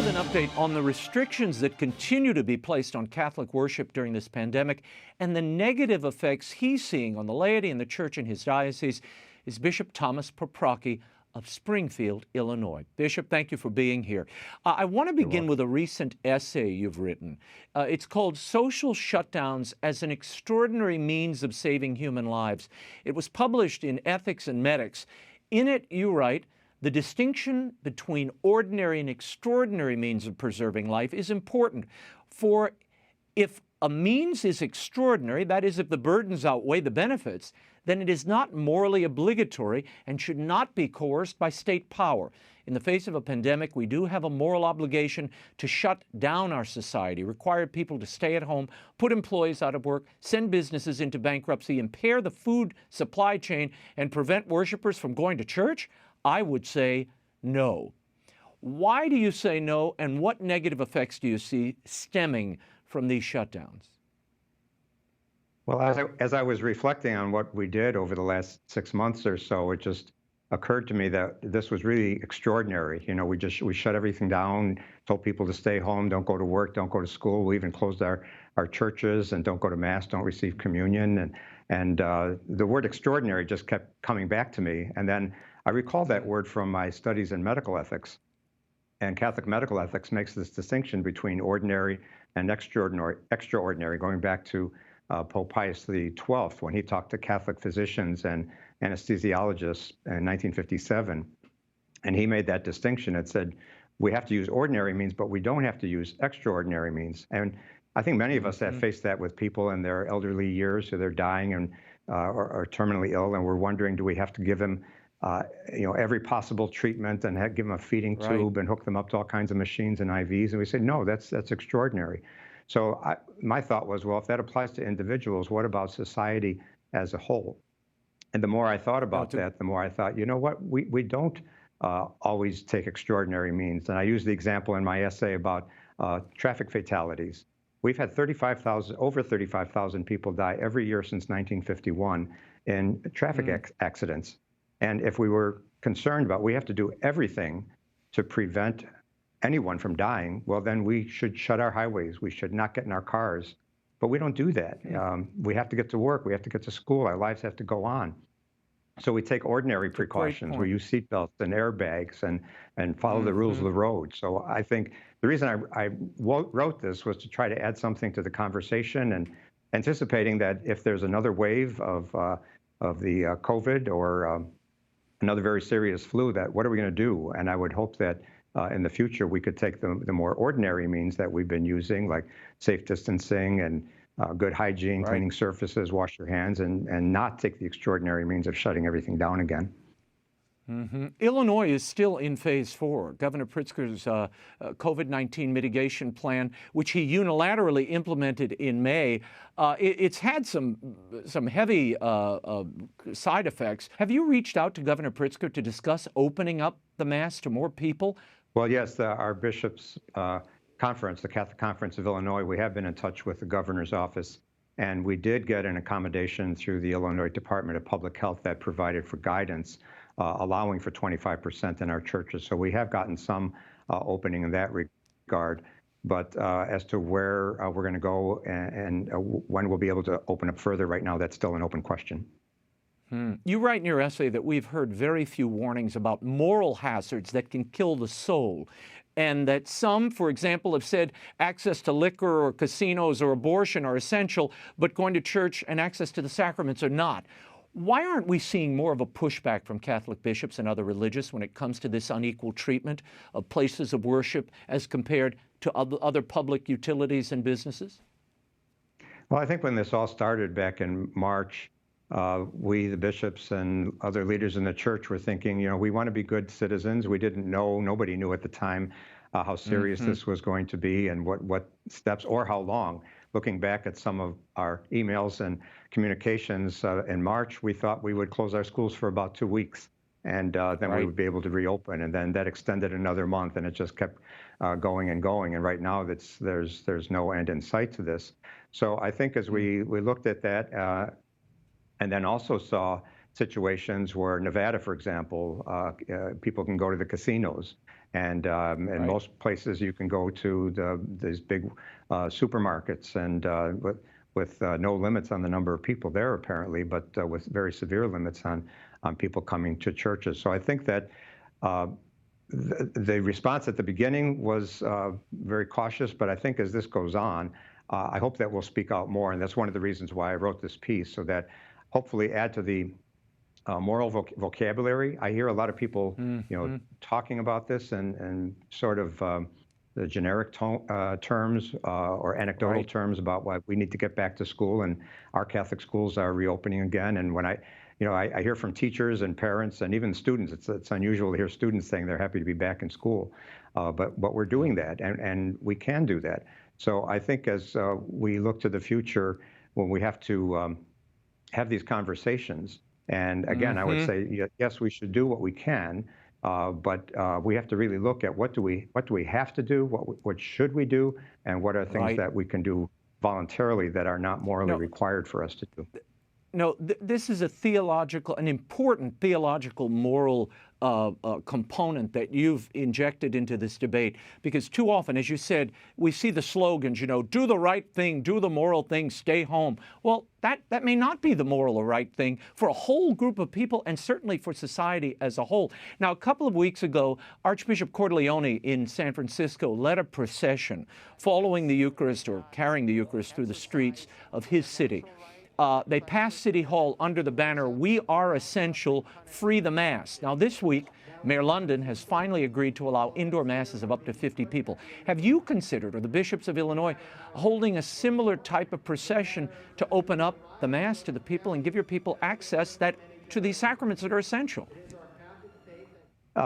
with an update on the restrictions that continue to be placed on Catholic worship during this pandemic and the negative effects he's seeing on the laity and the church in his diocese is Bishop Thomas Paprocki of Springfield, Illinois. Bishop, thank you for being here. I want to begin with a recent essay you've written. It's called Social Shutdowns as an Extraordinary Means of Saving Human Lives. It was published in Ethics and Medics. In it, you write, the distinction between ordinary and extraordinary means of preserving life is important. For if a means is extraordinary, that is, if the burdens outweigh the benefits, then it is not morally obligatory and should not be coerced by state power. In the face of a pandemic, we do have a moral obligation to shut down our society, require people to stay at home, put employees out of work, send businesses into bankruptcy, impair the food supply chain, and prevent worshipers from going to church? I would say no. Why do you say no, and what negative effects do you see stemming from these shutdowns? Well, as I was reflecting on what we did over the last 6 months or so, it just occurred to me that this was really extraordinary. You know, we shut everything down, told people to stay home, don't go to work, don't go to school. We even closed our churches and don't go to Mass, don't receive communion. And the word extraordinary just kept coming back to me. And then I recall that word from my studies in medical ethics. And Catholic medical ethics makes this distinction between ordinary and extraordinary, going back to Pope Pius XII, when he talked to Catholic physicians and anesthesiologists in 1957. And he made that distinction. It said, we have to use ordinary means, but we don't have to use extraordinary means. And I think many of us have faced that with people in their elderly years, who they're dying and or terminally ill, and we're wondering, do we have to give them every possible treatment and give them a feeding tube and hook them up to all kinds of machines and IVs? And we say, no, that's extraordinary. So my thought was, well, if that applies to individuals, what about society as a whole? And the more I thought about that, the more I thought, you know what, we don't always take extraordinary means. And I use the example in my essay about traffic fatalities. We've had over 35,000 people die every year since 1951 in traffic accidents. And if we were concerned about, we have to do everything to prevent anyone from dying, well, then we should shut our highways. We should not get in our cars. But we don't do that. We have to get to work. We have to get to school. Our lives have to go on. So we take ordinary precautions. We use seatbelts and airbags and follow the rules of the road. So I think the reason I wrote this was to try to add something to the conversation and anticipating that if there's another wave of the COVID or another very serious flu, that what are we going to do? And I would hope that in the future we could take the more ordinary means that we've been using, like safe distancing and good hygiene, cleaning surfaces, wash your hands, and not take the extraordinary means of shutting everything down again. Illinois is still in phase 4. Governor Pritzker's COVID-19 mitigation plan, which he unilaterally implemented in May, it's had some heavy side effects. Have you reached out to Governor Pritzker to discuss opening up the Mass to more people? Well, yes, our bishops' conference, the Catholic Conference of Illinois, we have been in touch with the governor's office, and we did get an accommodation through the Illinois Department of Public Health that provided for guidance, allowing for 25% in our churches. So we have gotten some opening in that regard. But as to where we're going to go and when we'll be able to open up further, right now, that's still an open question. You write in your essay that we've heard very few warnings about moral hazards that can kill the soul, and that some, for example, have said access to liquor or casinos or abortion are essential, but going to church and access to the sacraments are not. Why aren't we seeing more of a pushback from Catholic bishops and other religious when it comes to this unequal treatment of places of worship as compared to other public utilities and businesses? Well, I think when this all started back in March, we, the bishops and other leaders in the church, were thinking, we want to be good citizens. We didn't know, nobody knew at the time how serious this was going to be and what steps or how long. Looking back at some of our emails and communications in March, we thought we would close our schools for about 2 weeks, and then we would be able to reopen. And then that extended another month, and it just kept going and going. And right now, there's no end in sight to this. So I think as we looked at that, and then also saw situations where Nevada, for example, people can go to the casinos, and in most places you can go to these big supermarkets, and with no limits on the number of people there apparently, but with very severe limits on people coming to churches. So I think that the response at the beginning was very cautious, but I think as this goes on, I hope that we'll speak out more, and that's one of the reasons why I wrote this piece, so that hopefully add to the moral vocabulary. I hear a lot of people, talking about this and sort of the generic terms or anecdotal terms about why we need to get back to school, and our Catholic schools are reopening again. And when I hear from teachers and parents and even students, it's unusual to hear students saying they're happy to be back in school, but we're doing that, and we can do that. So I think as we look to the future, when we have to have these conversations, and again, I would say, yes, we should do what we can, but we have to really look at what do we have to do, what should we do, and what are things that we can do voluntarily that are not morally required for us to do. No, this is an important theological, moral component that you've injected into this debate, because too often, as you said, we see the slogans, do the right thing, do the moral thing, stay home. Well, that may not be the moral or right thing for a whole group of people, and certainly for society as a whole. Now, a couple of weeks ago, Archbishop Cordileone in San Francisco led a procession following the Eucharist, or carrying the Eucharist, through the streets of his city. They passed City Hall under the banner, "We are essential, free the Mass." Now this week, Mayor London has finally agreed to allow indoor masses of up to 50 people. Have you considered, or the bishops of Illinois, holding a similar type of procession to open up the Mass to the people and give your people access to these sacraments that are essential?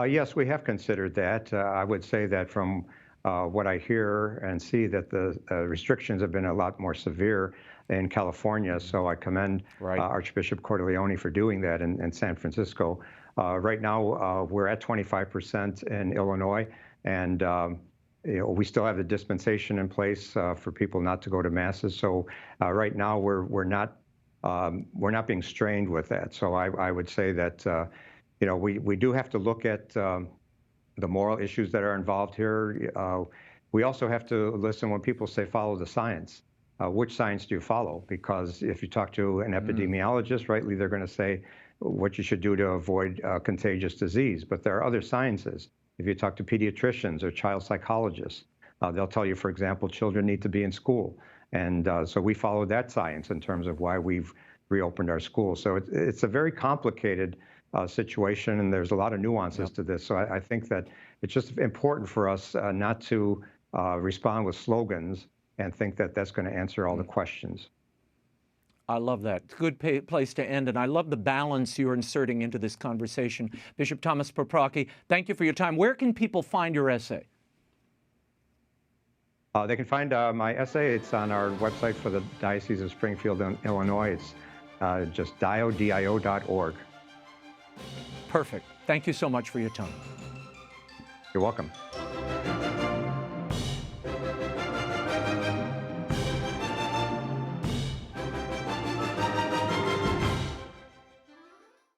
Yes, we have considered that. I would say that from what I hear and see, that the restrictions have been a lot more severe in California, so I commend Archbishop Cordileone for doing that in San Francisco. Right now, we're at 25% in Illinois, and we still have the dispensation in place for people not to go to masses. So right now, we're not being strained with that. So I would say that we do have to look at the moral issues that are involved here. We also have to listen when people say follow the science. Which science do you follow? Because if you talk to an epidemiologist, rightly, they're going to say what you should do to avoid contagious disease. But there are other sciences. If you talk to pediatricians or child psychologists, they'll tell you, for example, children need to be in school. And so we follow that science in terms of why we've reopened our schools. So it's a very complicated situation, and there's a lot of nuances to this. So I think that it's just important for us not to respond with slogans and think that that's going to answer all the questions. I love that. It's a good place to end, and I love the balance you're inserting into this conversation. Bishop Thomas Paprocki, thank you for your time. Where can people find your essay? They can find my essay. It's on our website for the Diocese of Springfield, Illinois. It's just dio.org. Perfect. Thank you so much for your time. You're welcome.